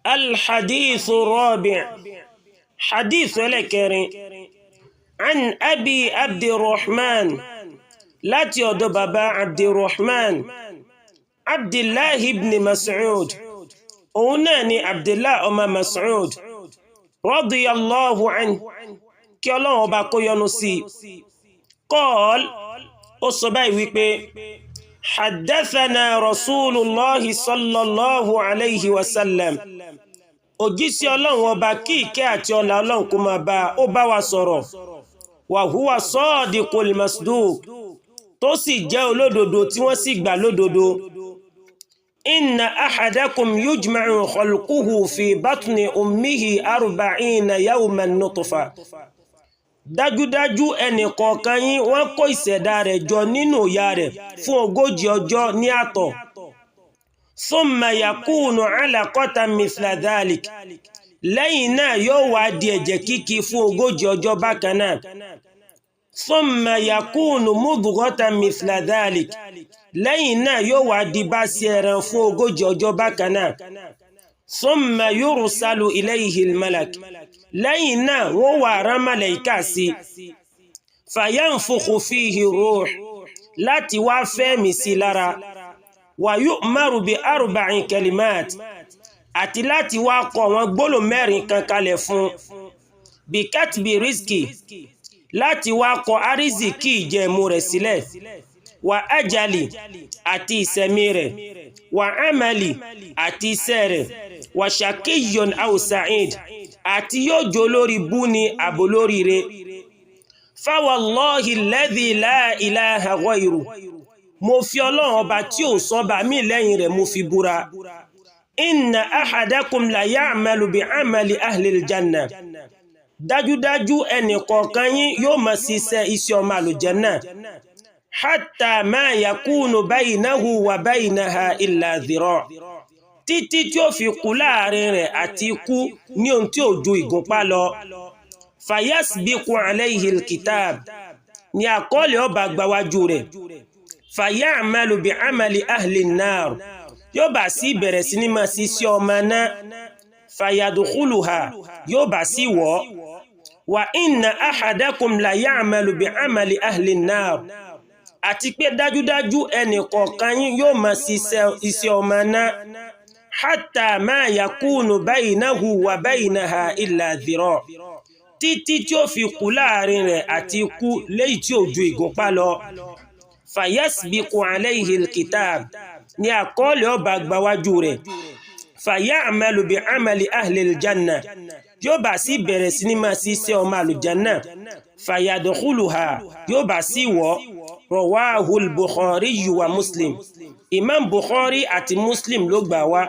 الحديث الرابع حديث لكري عن أبي عبد الرحمن لا تيودو بابا عبد الرحمن عبد الله بن مسعود أوناني عبد الله أم مسعود رضي الله عنه كي الله باكو ينسي قال أصبعي ويكي حدثنا رسول الله صلى الله عليه وسلم òjíṣẹ́ Ọlọ́run ọba kí ìkẹ́ àti ọlá Ọlọ́run kó máa bá ó bá wa sọ̀rọ̀ wa huwa sadiqul masduq tó sì jẹ́ olódodo tí wọ́n sì gbà lódodo inna ahadakum yujma'u khalquhu fi batni ummihi 40 yawman nutfa dájúdájú ẹnì kọ̀ọ̀kan yín wọ́n kó ìṣẹ̀dá rẹ̀ jọ nínú ìyá rẹ̀ fún 40 ọjọ́ ní àtọ̀ thumma yakunu alaqatan mithla dhalik lẹ́yìn náà yóò wá di ẹ̀jẹ̀ kíkì fún 40 ọjọ́ bákan náà thumma yakunu mudghatan mithla dhalik lẹ́yìn náà yóò wá di bá sí ẹran fún 40 ọjọ́ bákan náà thumma yursalu ilayhi almalak lẹ́yìn náà wọ́n wá rán màláíkà sí fayanfukhu fihi ruh láti wá fẹ́mi sí lára wa yu'maru bi 4 kalimat àti láti wá kọ wọn gbólò 4 kan kalẹ̀ fún bi katbi rizki láti wá kọ ariziki ìjẹ̀mú rẹ̀ sílẹ̀ wa ajali àti ìṣẹ̀mí rẹ̀ wa amali àti iṣẹ́ rẹ̀ wa shakiyyun aw sa'id àti yóò jẹ́ olórí bú ni àbò lórí rẹ̀ fa wallahi alladhi la ilaha ghayru mo fi Ọlọ́run ọba tí ò sọ́ba mí lẹ́yìn rẹ̀ mo fi búra inna ahadakum la ya'malu bi amali ahli aljanna dájúdájú ẹnì kọ̀ọ̀kan yín yóò máa ṣiṣẹ́ iṣẹ́ ọmọ àlùjánnà hatta ma yakunu baynahu wa baynaha illa dhira' títí tí ó fi kù láàrin rẹ̀ àti ikú ní ohun tí ò ju ìgúnpá lọ fayasbiqu alayhi alkitab ní àkọọ́lẹ̀ ọba gbáwájú rẹ̀ fayamalu bi amali ahli an-nar yóò bá sí bẹ̀rẹ̀ sí ní máa ṣiṣẹ́ ọmọ náà fayadkhuluha yóò bá sí wọ̀ wa inna ahadakum la ya'malu bi amali ahli an-nar àti pé dájúdájú ẹnì kọ̀ọ̀kan yín yóò máa ṣiṣẹ́ iṣẹ́ ọmọ náà hatta ma yakunu baynahu wa baynaha illa dhira' títí tí ó fi kù láàrin rẹ̀ àti ikú léyìí tí ò ju ìgúnpá lọ fayasbiqu alayhi alkitab ní àkọọ́lẹ̀ ọba gbáwájú rẹ̀ fayamalu bi amali ahli aljanna yóò bá sí bẹ̀rẹ̀ sí ní máa ṣiṣẹ́ ọmọ àlùjánnà fayadkhuluha yóò bá sí wọ̀ rawahu al-Bukhari wa Muslim Imam Bukhari àti Muslim ló gbà wá.